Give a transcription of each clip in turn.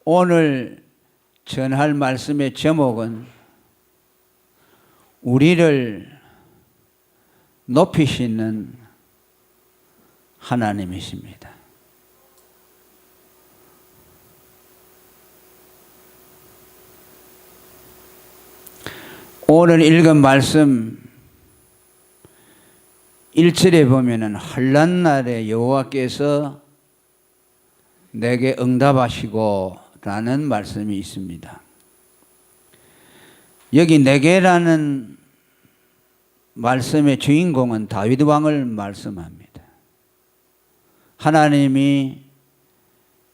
오늘 전할 말씀의 제목은 우리를 높이시는 하나님이십니다. 오늘 읽은 말씀 1절에 보면은 환난 날에 여호와께서 내게 응답하시고 라는 말씀이 있습니다. 여기 내게라는 말씀의 주인공은 다윗 왕을 말씀합니다. 하나님이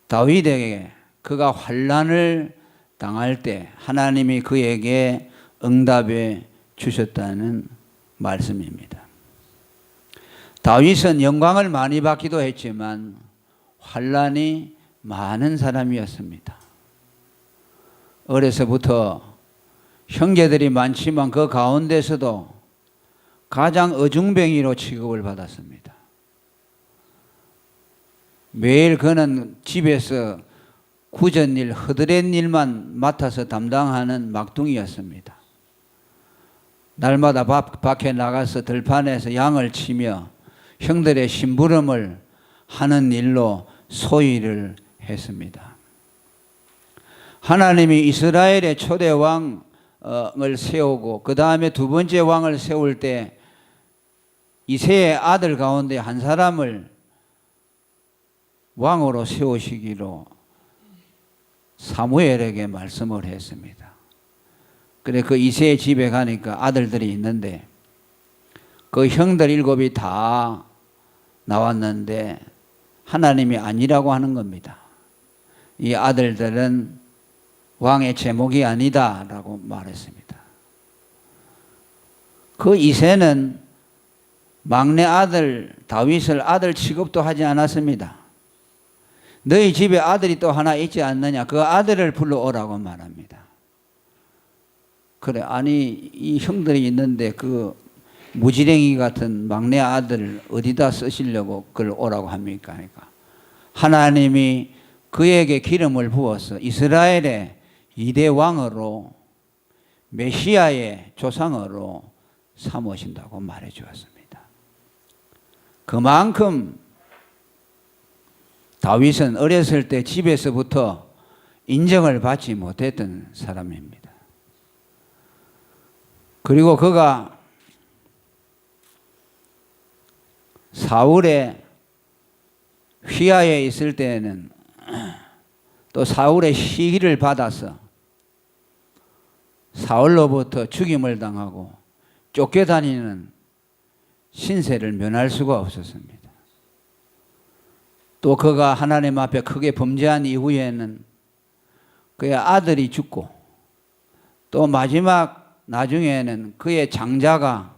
다윗에게 그가 환난을 당할 때 하나님이 그에게 응답해 주셨다는 말씀입니다. 다윗은 영광을 많이 받기도 했지만 환난이 많은 사람이었습니다. 어려서부터 형제들이 많지만 그 가운데서도 가장 어중뱅이로 취급을 받았습니다. 매일 그는 집에서 굳은일, 허드렛 일만 맡아서 담당하는 막둥이였습니다. 날마다 밖에 나가서 들판에서 양을 치며 형들의 심부름을 하는 일로 소일을 했습니다. 하나님이 이스라엘의 초대 왕을 세우고 그 다음에 두 번째 왕을 세울 때 이새의 아들 가운데 한 사람을 왕으로 세우시기로 사무엘에게 말씀을 했습니다. 그래 그 이새의 집에 가니까 아들들이 있는데 그 형들 7이 다 나왔는데 하나님이 아니라고 하는 겁니다. 이 아들들은 왕의 제목이 아니다 라고 말했습니다. 그 이새는 막내 아들 다윗을 아들 취급도 하지 않았습니다. 너희 집에 아들이 또 하나 있지 않느냐, 그 아들을 불러오라고 말합니다. 그래, 아니 이 형들이 있는데 그 무지랭이 같은 막내 아들을 어디다 쓰시려고 그걸 오라고 합니까? 그러니까 하나님이 그에게 기름을 부어서 이스라엘의 2대 왕으로 메시아의 조상으로 삼으신다고 말해 주었습니다. 그만큼 다윗은 어렸을 때 집에서부터 인정을 받지 못했던 사람입니다. 그리고 그가 사울의 휘하에 있을 때는 또 사울의 시기를 받아서 사울로부터 죽임을 당하고 쫓겨다니는 신세를 면할 수가 없었습니다. 또 그가 하나님 앞에 크게 범죄한 이후에는 그의 아들이 죽고 또 마지막 나중에는 그의 장자가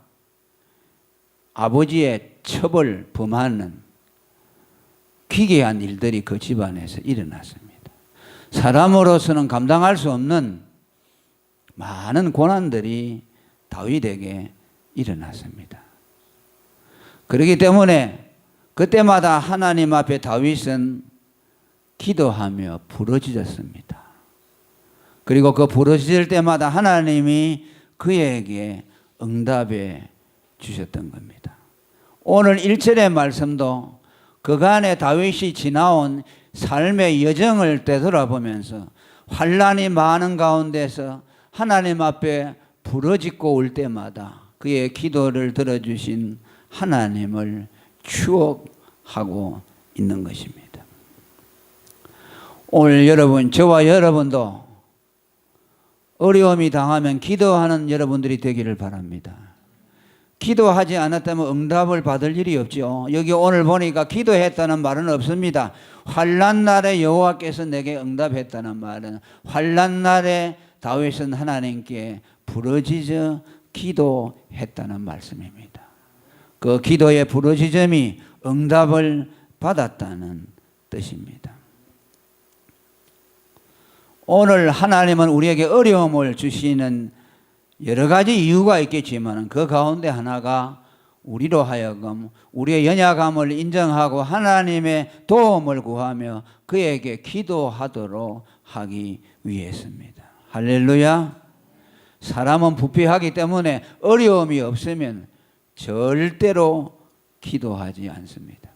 아버지의 첩을 범하는 기괴한 일들이 그 집안에서 일어났습니다. 사람으로서는 감당할 수 없는 많은 고난들이 다윗에게 일어났습니다. 그렇기 때문에 그때마다 하나님 앞에 다윗은 기도하며 부르짖었습니다. 그리고 그 부르짖을 때마다 하나님이 그에게 응답해 주셨던 겁니다. 오늘 1절의 말씀도 그간의 다윗이 지나온 삶의 여정을 되돌아보면서 환난이 많은 가운데서 하나님 앞에 부르짖고 올 때마다 그의 기도를 들어주신 하나님을 추억하고 있는 것입니다. 오늘 여러분, 저와 여러분도 어려움이 당하면 기도하는 여러분들이 되기를 바랍니다. 기도하지 않았다면 응답을 받을 일이 없죠. 여기 오늘 보니까 기도했다는 말은 없습니다. 환난 날에 여호와께서 내게 응답했다는 말은 환난 날에 다윗은 하나님께 부르짖어 기도했다는 말씀입니다. 그 기도의 부르짖음이 응답을 받았다는 뜻입니다. 오늘 하나님은 우리에게 어려움을 주시는 여러 가지 이유가 있겠지만 그 가운데 하나가 우리로 하여금 우리의 연약함을 인정하고 하나님의 도움을 구하며 그에게 기도하도록 하기 위해서입니다. 할렐루야. 사람은 부패하기 때문에 어려움이 없으면 절대로 기도하지 않습니다.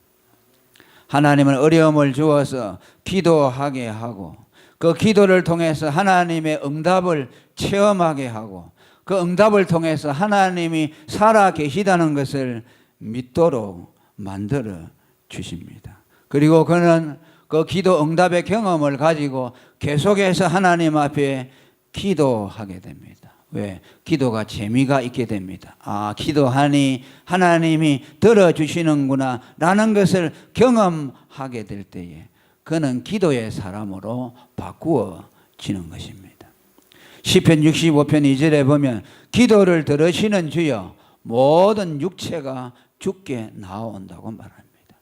하나님은 어려움을 주어서 기도하게 하고 그 기도를 통해서 하나님의 응답을 체험하게 하고 그 응답을 통해서 하나님이 살아 계시다는 것을 믿도록 만들어 주십니다. 그리고 그는 그 기도 응답의 경험을 가지고 계속해서 하나님 앞에 기도하게 됩니다. 왜? 기도가 재미가 있게 됩니다. 아, 기도하니 하나님이 들어주시는구나 라는 것을 경험하게 될 때에 그는 기도의 사람으로 바꾸어지는 것입니다. 시편 65편 2절에 보면 기도를 들으시는 주여 모든 육체가 주께 나아온다고 말합니다.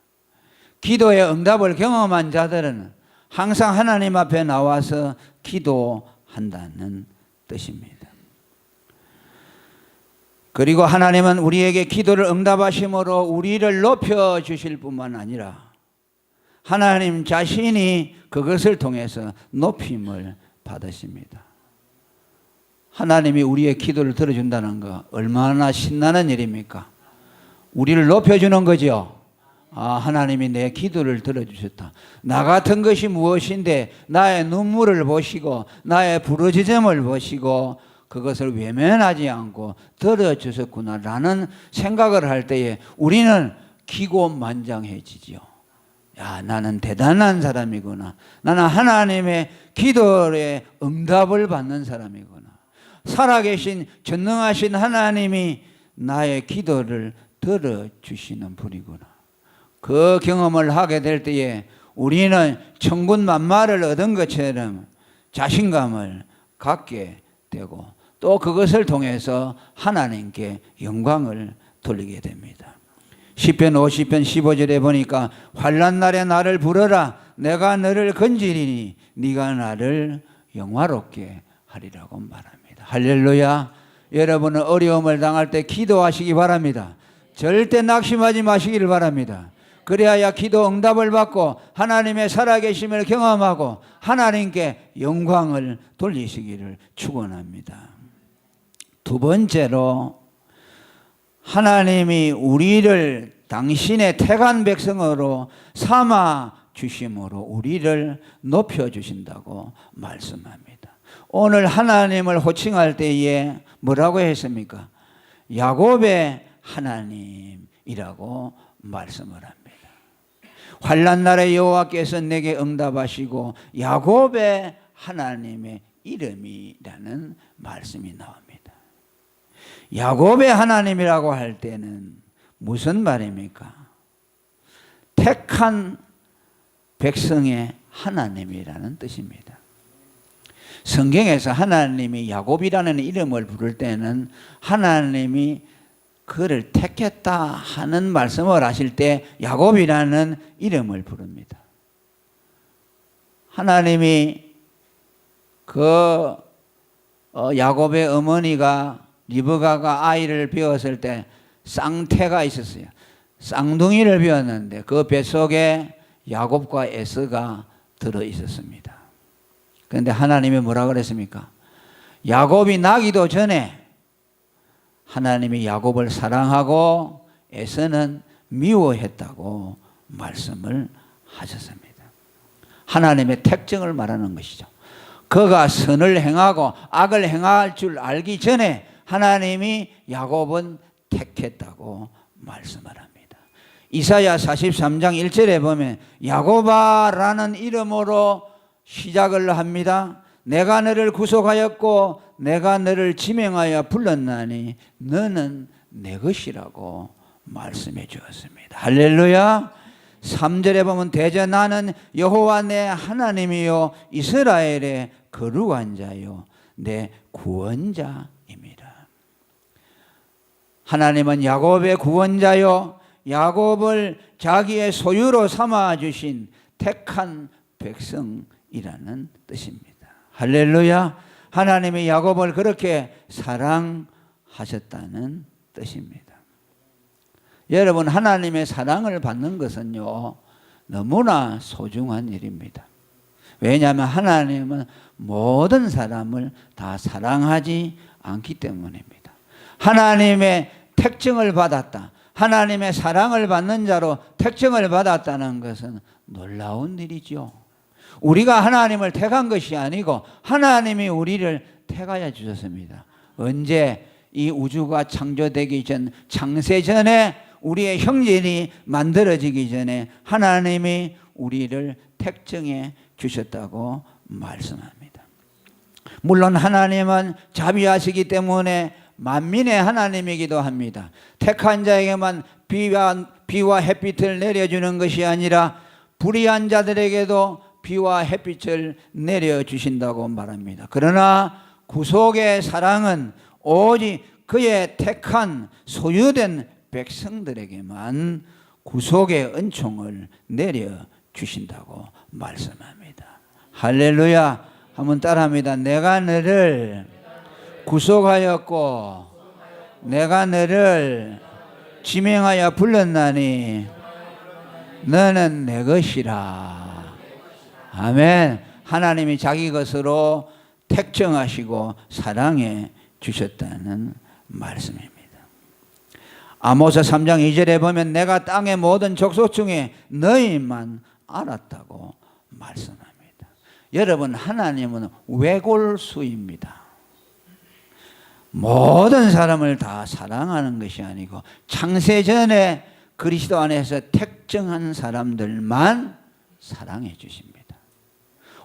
기도의 응답을 경험한 자들은 항상 하나님 앞에 나와서 기도한다는 뜻입니다. 그리고 하나님은 우리에게 기도를 응답하심으로 우리를 높여주실 뿐만 아니라 하나님 자신이 그것을 통해서 높임을 받으십니다. 하나님이 우리의 기도를 들어준다는 거 얼마나 신나는 일입니까? 우리를 높여주는 거죠. 아, 하나님이 내 기도를 들어주셨다. 나 같은 것이 무엇인데 나의 눈물을 보시고 나의 부르짖음을 보시고 그것을 외면하지 않고 들어주셨구나라는 생각을 할 때에 우리는 기고만장해지지요. 야, 나는 대단한 사람이구나. 나는 하나님의 기도에 응답을 받는 사람이구나. 살아계신 전능하신 하나님이 나의 기도를 들어주시는 분이구나. 그 경험을 하게 될 때에 우리는 천군만마를 얻은 것처럼 자신감을 갖게 되고 또 그것을 통해서 하나님께 영광을 돌리게 됩니다. 시편 50편 15절에 보니까 환난 날에 나를 부르라 내가 너를 건지리니 네가 나를 영화롭게 하리라고 말합니다. 할렐루야. 여러분은 어려움을 당할 때 기도하시기 바랍니다. 절대 낙심하지 마시기를 바랍니다. 그래야 기도 응답을 받고 하나님의 살아계심을 경험하고 하나님께 영광을 돌리시기를 축원합니다. 두 번째로 하나님이 우리를 당신의 택한 백성으로 삼아 주심으로 우리를 높여 주신다고 말씀합니다. 오늘 하나님을 호칭할 때에 뭐라고 했습니까? 야곱의 하나님이라고 말씀을 합니다. 환난 날에 여호와께서 내게 응답하시고 야곱의 하나님의 이름이라는 말씀이 나옵니다. 야곱의 하나님이라고 할 때는 무슨 말입니까? 택한 백성의 하나님이라는 뜻입니다. 성경에서 하나님이 야곱이라는 이름을 부를 때는 하나님이 그를 택했다 하는 말씀을 하실 때 야곱이라는 이름을 부릅니다. 하나님이 야곱의 어머니가 리브가가 아이를 배웠을 때 쌍태가 있었어요. 쌍둥이를 배웠는데 그 뱃속에 야곱과 에서가 들어 있었습니다. 그런데 하나님이 뭐라 그랬습니까? 야곱이 나기도 전에 하나님이 야곱을 사랑하고 에서는 미워했다고 말씀을 하셨습니다. 하나님의 특징을 말하는 것이죠. 그가 선을 행하고 악을 행할 줄 알기 전에 하나님이 야곱은 택했다고 말씀을 합니다. 이사야 43장 1절에 보면 야곱아라는 이름으로 시작을 합니다. 내가 너를 구속하였고 내가 너를 지명하여 불렀나니 너는 내 것이라고 말씀해 주었습니다. 할렐루야. 3절에 보면 대저 나는 여호와 내 하나님이요 이스라엘의 거룩한 자요 내 구원자입니다. 하나님은 야곱의 구원자요 야곱을 자기의 소유로 삼아 주신 택한 백성이라는 뜻입니다. 할렐루야. 하나님이 야곱을 그렇게 사랑하셨다는 뜻입니다. 여러분, 하나님의 사랑을 받는 것은요, 너무나 소중한 일입니다. 왜냐하면 하나님은 모든 사람을 다 사랑하지 않기 때문입니다. 하나님의 택정을 받았다, 하나님의 사랑을 받는 자로 택정을 받았다는 것은 놀라운 일이죠. 우리가 하나님을 택한 것이 아니고 하나님이 우리를 택하여 주셨습니다. 언제? 이 우주가 창조되기 전, 창세전에 우리의 형질이 만들어지기 전에 하나님이 우리를 택정해 주셨다고 말씀합니다. 물론 하나님은 자비하시기 때문에 만민의 하나님이기도 합니다. 택한 자에게만 비와 햇빛을 내려주는 것이 아니라 불의한 자들에게도 비와 햇빛을 내려주신다고 말합니다. 그러나 구속의 사랑은 오직 그의 택한 소유된 백성들에게만 구속의 은총을 내려주신다고 말씀합니다. 할렐루야. 한번 따라합니다. 내가 너를 구속하였고 내가 너를 지명하여 불렀나니 너는 내 것이라. 아멘. 하나님이 자기 것으로 택정하시고 사랑해 주셨다는 말씀입니다. 아모스 3장 2절에 보면 내가 땅의 모든 족속 중에 너희만 알았다고 말씀합니다. 여러분, 하나님은 외골수입니다. 모든 사람을 다 사랑하는 것이 아니고 창세전에 그리스도 안에서 택정한 사람들만 사랑해 주십니다.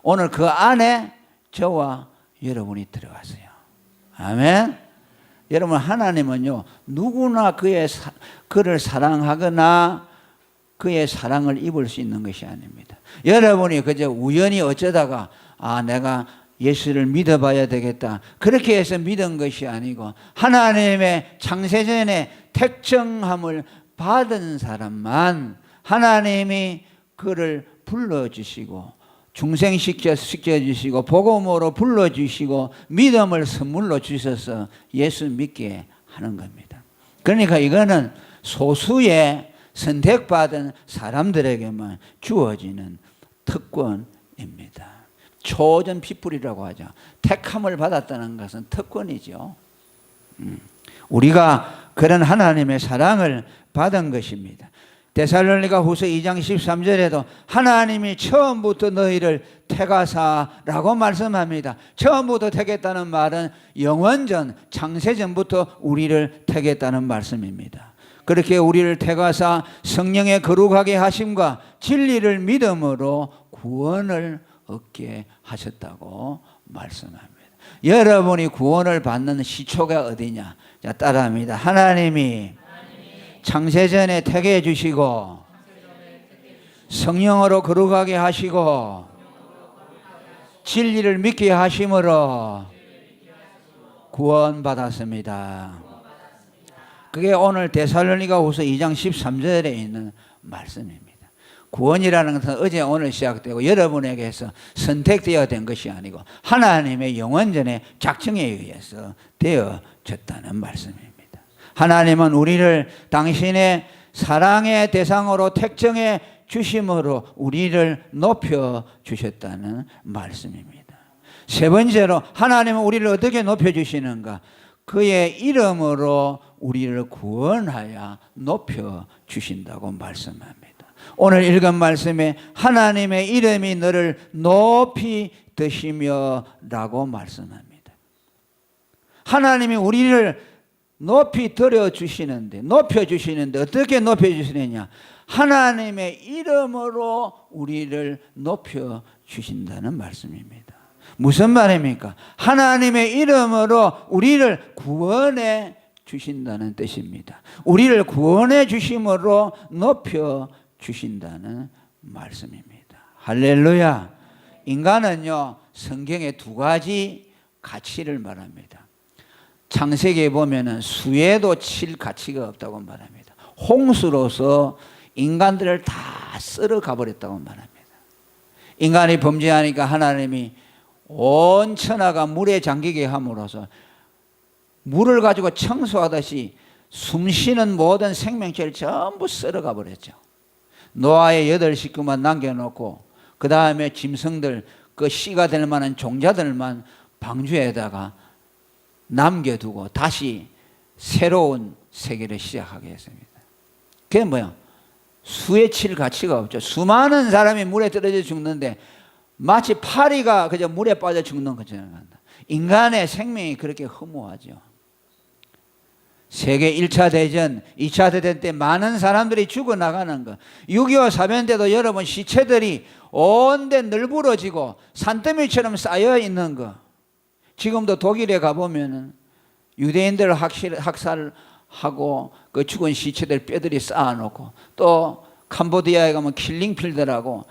오늘 그 안에 저와 여러분이 들어가세요. 아멘. 여러분, 하나님은요, 누구나 그를 사랑하거나 그의 사랑을 입을 수 있는 것이 아닙니다. 여러분이 그저 우연히 어쩌다가 내가 예수를 믿어봐야 되겠다, 그렇게 해서 믿은 것이 아니고 하나님의 창세전에 택정함을 받은 사람만 하나님이 그를 불러주시고 중생시켜주시고 복음으로 불러주시고 믿음을 선물로 주셔서 예수 믿게 하는 겁니다. 그러니까 이거는 소수의 선택받은 사람들에게만 주어지는 특권입니다. 초전 피플이라고 하죠. 택함을 받았다는 것은 특권이죠. 우리가 그런 하나님의 사랑을 받은 것입니다. 데살로니가 후서 2장 13절에도 하나님이 처음부터 너희를 택하사라고 말씀합니다. 처음부터 택했다는 말은 영원전 창세전부터 우리를 택했다는 말씀입니다. 그렇게 우리를 택하사 성령의 거룩하게 하심과 진리를 믿음으로 구원을 얻게 하셨다고 말씀합니다. 여러분이 구원을 받는 시초가 어디냐? 자, 따라합니다. 하나님이 창세전에 택해 주시고 성령으로 거룩하게 하시고 진리를 믿게 하심으로 구원받았습니다. 그게 오늘 데살로니가 후서 2장 13절에 있는 말씀입니다. 구원이라는 것은 어제 오늘 시작되고 여러분에게서 선택되어 된 것이 아니고 하나님의 영원전의 작정에 의해서 되어졌다는 말씀입니다. 하나님은 우리를 당신의 사랑의 대상으로 택정해 주심으로 우리를 높여 주셨다는 말씀입니다. 세 번째로 하나님은 우리를 어떻게 높여 주시는가? 그의 이름으로 우리를 구원하여 높여 주신다고 말씀합니다. 오늘 읽은 말씀에 하나님의 이름이 너를 높이 드시며 라고 말씀합니다. 하나님이 우리를 높이 들어주시는데, 높여주시는데 어떻게 높여주시느냐? 하나님의 이름으로 우리를 높여주신다는 말씀입니다. 무슨 말입니까? 하나님의 이름으로 우리를 구원해 주신다는 뜻입니다. 우리를 구원해 주심으로 높여주신다는 말씀입니다. 할렐루야. 인간은요, 성경에 두 가지 가치를 말합니다. 창세기에 보면은 수에도 칠 가치가 없다고 말합니다. 홍수로서 인간들을 다 쓸어 가버렸다고 말합니다. 인간이 범죄하니까 하나님이 온 천하가 물에 잠기게 함으로써 물을 가지고 청소하듯이 숨쉬는 모든 생명체를 전부 썰어가 버렸죠. 노아의 8 식구만 남겨놓고 그 다음에 짐승들 그 씨가 될 만한 종자들만 방주에다가 남겨두고 다시 새로운 세계를 시작하게 했습니다. 그게 뭐야? 수에 칠 가치가 없죠. 수많은 사람이 물에 떨어져 죽는데 마치 파리가 그저 물에 빠져 죽는 것처럼 인간의 생명이 그렇게 허무하죠. 세계 1차 대전, 2차 대전 때 많은 사람들이 죽어나가는 것, 6.25 사변 때도 여러분 시체들이 온데 널브러지고 산더미처럼 쌓여 있는 것, 지금도 독일에 가보면 유대인들 학살하고 그 죽은 시체들 뼈들이 쌓아놓고, 또 캄보디아에 가면 킬링필드라고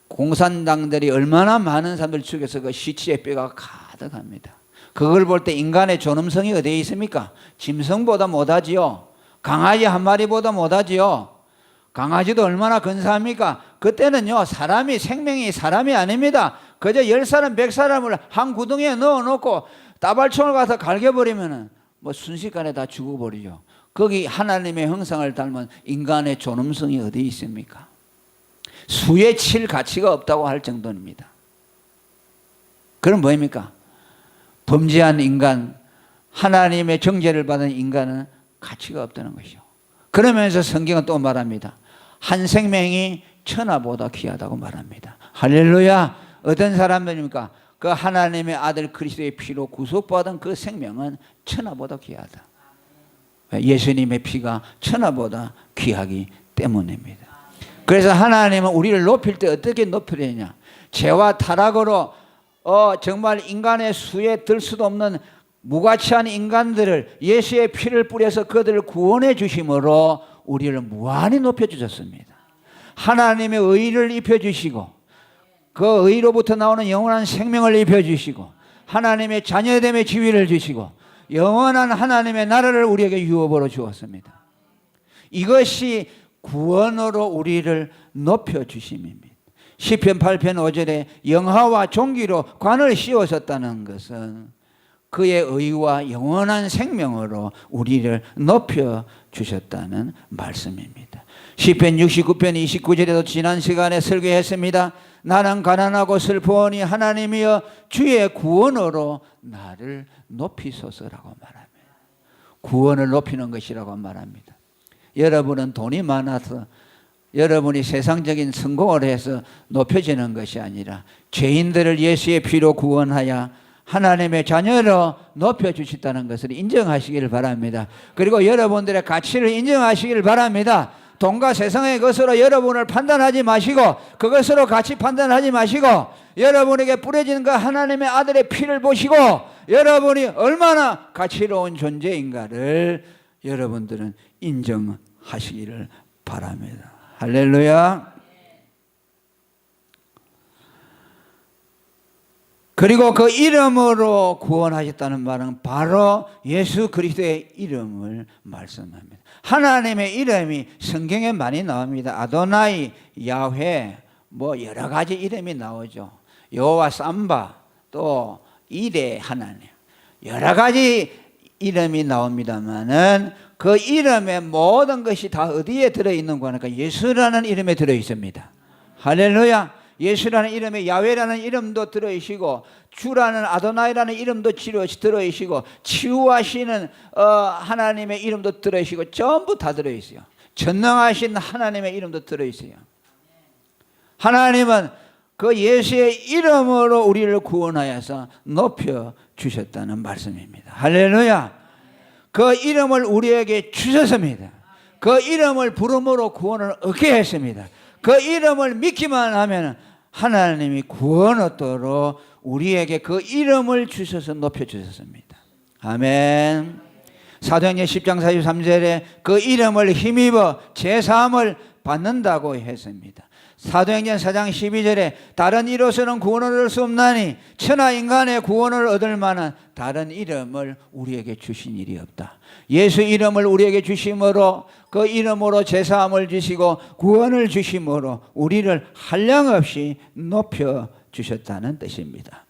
공산당들이 얼마나 많은 사람들 죽여서 그 시체의 뼈가 가득합니다. 그걸 볼 때 인간의 존엄성이 어디에 있습니까? 짐승보다 못하지요. 강아지 한 마리보다 못하지요. 강아지도 얼마나 근사합니까? 그때는요, 생명이 사람이 아닙니다. 그저 10사람, 100사람을 한 구덩이에 넣어놓고 따발총을 가서 갈겨버리면 뭐 순식간에 다 죽어버리죠. 거기 하나님의 형상을 닮은 인간의 존엄성이 어디 있습니까? 수에 칠 가치가 없다고 할 정도입니다. 그럼 뭐입니까? 범죄한 인간, 하나님의 정죄를 받은 인간은 가치가 없다는 것이죠. 그러면서 성경은 또 말합니다. 한 생명이 천하보다 귀하다고 말합니다. 할렐루야. 어떤 사람들입니까? 그 하나님의 아들 그리스도의 피로 구속받은 그 생명은 천하보다 귀하다. 예수님의 피가 천하보다 귀하기 때문입니다. 그래서 하나님은 우리를 높일 때 어떻게 높이려냐? 죄와 타락으로 정말 인간의 수에 들 수도 없는 무가치한 인간들을 예수의 피를 뿌려서 그들을 구원해 주심으로 우리를 무한히 높여 주셨습니다. 하나님의 의를 입혀 주시고 그 의로부터 나오는 영원한 생명을 입혀 주시고 하나님의 자녀됨의 지위를 주시고 영원한 하나님의 나라를 우리에게 유업으로 주었습니다. 이것이 구원으로 우리를 높여 주심입니다. 시편 8편 5절에 영화와 종기로 관을 씌우셨다는 것은 그의 의와 영원한 생명으로 우리를 높여 주셨다는 말씀입니다. 시편 69편 29절에도 지난 시간에 설교했습니다. 나는 가난하고 슬퍼하니 하나님이여 주의 구원으로 나를 높이소서라고 말합니다. 구원을 높이는 것이라고 말합니다. 여러분은 돈이 많아서 여러분이 세상적인 성공을 해서 높여지는 것이 아니라 죄인들을 예수의 피로 구원하여 하나님의 자녀로 높여주셨다는 것을 인정하시기를 바랍니다. 그리고 여러분들의 가치를 인정하시기를 바랍니다. 돈과 세상의 것으로 여러분을 판단하지 마시고 그것으로 가치 판단하지 마시고 여러분에게 뿌려진 그 하나님의 아들의 피를 보시고 여러분이 얼마나 가치로운 존재인가를 여러분들은 인정하시기를 바랍니다. 할렐루야. 그리고 그 이름으로 구원하셨다는 말은 바로 예수 그리스도의 이름을 말씀합니다. 하나님의 이름이 성경에 많이 나옵니다. 아도나이, 야훼, 뭐 여러 가지 이름이 나오죠. 여호와 삼바, 또 이레 하나님, 여러 가지 이름이 나옵니다만은 그 이름의 모든 것이 다 어디에 들어있는 거니까 예수라는 이름에 들어있습니다. 할렐루야. 예수라는 이름에 야훼라는 이름도 들어있고 주라는 아도나이라는 이름도 들어있고 치유하시는 하나님의 이름도 들어있고 전부 다 들어있어요. 전능하신 하나님의 이름도 들어있어요. 하나님은 그 예수의 이름으로 우리를 구원하여서 높여주셨다는 말씀입니다. 할렐루야. 그 이름을 우리에게 주셨습니다. 그 이름을 부름으로 구원을 얻게 했습니다. 그 이름을 믿기만 하면 하나님이 구원 얻도록 우리에게 그 이름을 주셔서 높여주셨습니다. 아멘. 사도행전 10장 43절에 그 이름을 힘입어 제사함을 받는다고 했습니다. 사도행전 4장 12절에 다른 이로서는 구원을 얻을 수 없나니 천하 인간의 구원을 얻을 만한 다른 이름을 우리에게 주신 일이 없다. 예수 이름을 우리에게 주심으로 그 이름으로 제사함을 주시고 구원을 주심으로 우리를 한량없이 높여주셨다는 뜻입니다.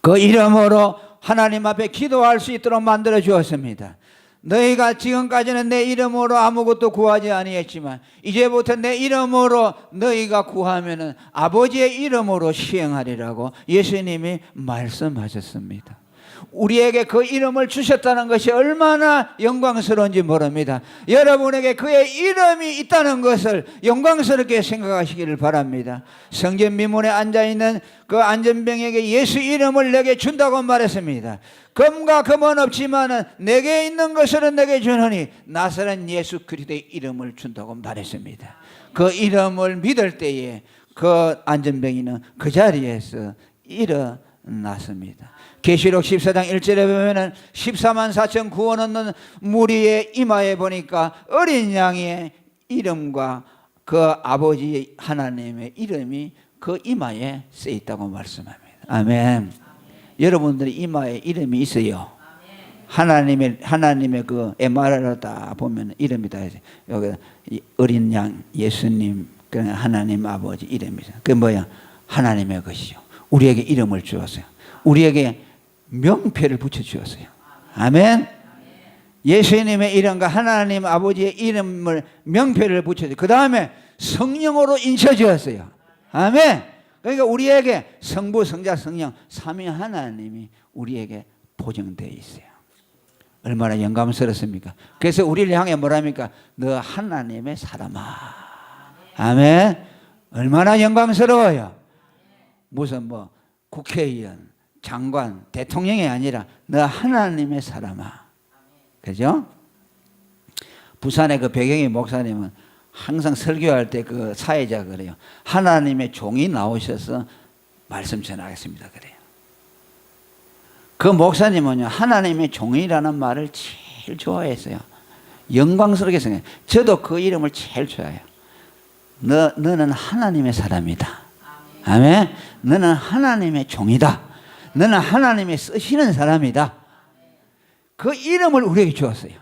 그 이름으로 하나님 앞에 기도할 수 있도록 만들어 주었습니다. 너희가 지금까지는 내 이름으로 아무것도 구하지 아니했지만 이제부터 내 이름으로 너희가 구하면은 아버지의 이름으로 시행하리라고 예수님이 말씀하셨습니다. 우리에게 그 이름을 주셨다는 것이 얼마나 영광스러운지 모릅니다. 여러분에게 그의 이름이 있다는 것을 영광스럽게 생각하시기를 바랍니다. 성전 미문에 앉아있는 그 안전병에게 예수 이름을 내게 준다고 말했습니다. 금과 금은 없지만은 내게 있는 것을 내게 주노니 나사렛 예수 그리스도의 이름을 준다고 말했습니다. 그 이름을 믿을 때에 그 안전병이는 그 자리에서 일어났습니다. 계시록 14장 1절에 보면은 14만 4천 구원 얻는 무리의 이마에 보니까 어린 양의 이름과 그 아버지 하나님의 이름이 그 이마에 쓰여 있다고 말씀합니다. 아멘. 여러분들의 이마에 이름이 있어요. 하나님의 그 MRI로 다 보면 이름이 다 있어요. 여기 어린 양 예수님, 하나님 아버지 이름이죠. 그 뭐야? 하나님의 것이요. 우리에게 이름을 주었어요. 우리에게 명패를 붙여주었어요. 아멘. 예수님의 이름과 하나님 아버지의 이름을 명패를 붙여주었어요. 그 다음에 성령으로 인쳐주었어요. 아멘. 그러니까 우리에게 성부, 성자, 성령 삼위 하나님이 우리에게 보증되어 있어요. 얼마나 영광스럽습니까? 그래서 우리를 향해 뭐랍니까? 너 하나님의 사람아. 아멘. 얼마나 영광스러워요. 무슨 뭐 국회의원, 장관, 대통령이 아니라 너 하나님의 사람아. 그죠? 부산의 그 배경희 목사님은 항상 설교할 때 그 사회자 그래요. 하나님의 종이 나오셔서 말씀 전하겠습니다. 그래요. 그 목사님은요, 하나님의 종이라는 말을 제일 좋아했어요. 영광스럽게 생각해요. 저도 그 이름을 제일 좋아해요. 너는 하나님의 사람이다. 아멘. 너는 하나님의 종이다. 너는 하나님의 쓰시는 사람이다. 그 이름을 우리에게 주었어요.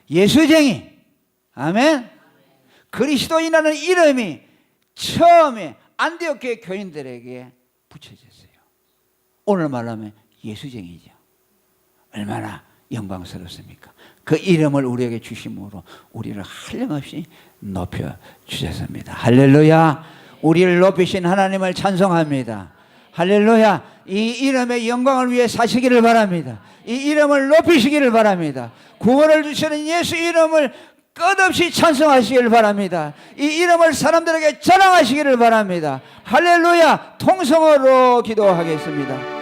예수쟁이. 아멘. 그리스도인이라는 이름이 처음에 안디옥 교회 교인들에게 붙여졌어요. 오늘 말하면 예수쟁이죠. 얼마나 영광스럽습니까? 그 이름을 우리에게 주심으로 우리를 한량없이 높여주셨습니다. 할렐루야. 우리를 높이신 하나님을 찬송합니다. 할렐루야. 이 이름의 영광을 위해 사시기를 바랍니다. 이 이름을 높이시기를 바랍니다. 구원을 주시는 예수 이름을 끝없이 찬송하시기를 바랍니다. 이 이름을 사람들에게 자랑하시기를 바랍니다. 할렐루야. 통성으로 기도하겠습니다.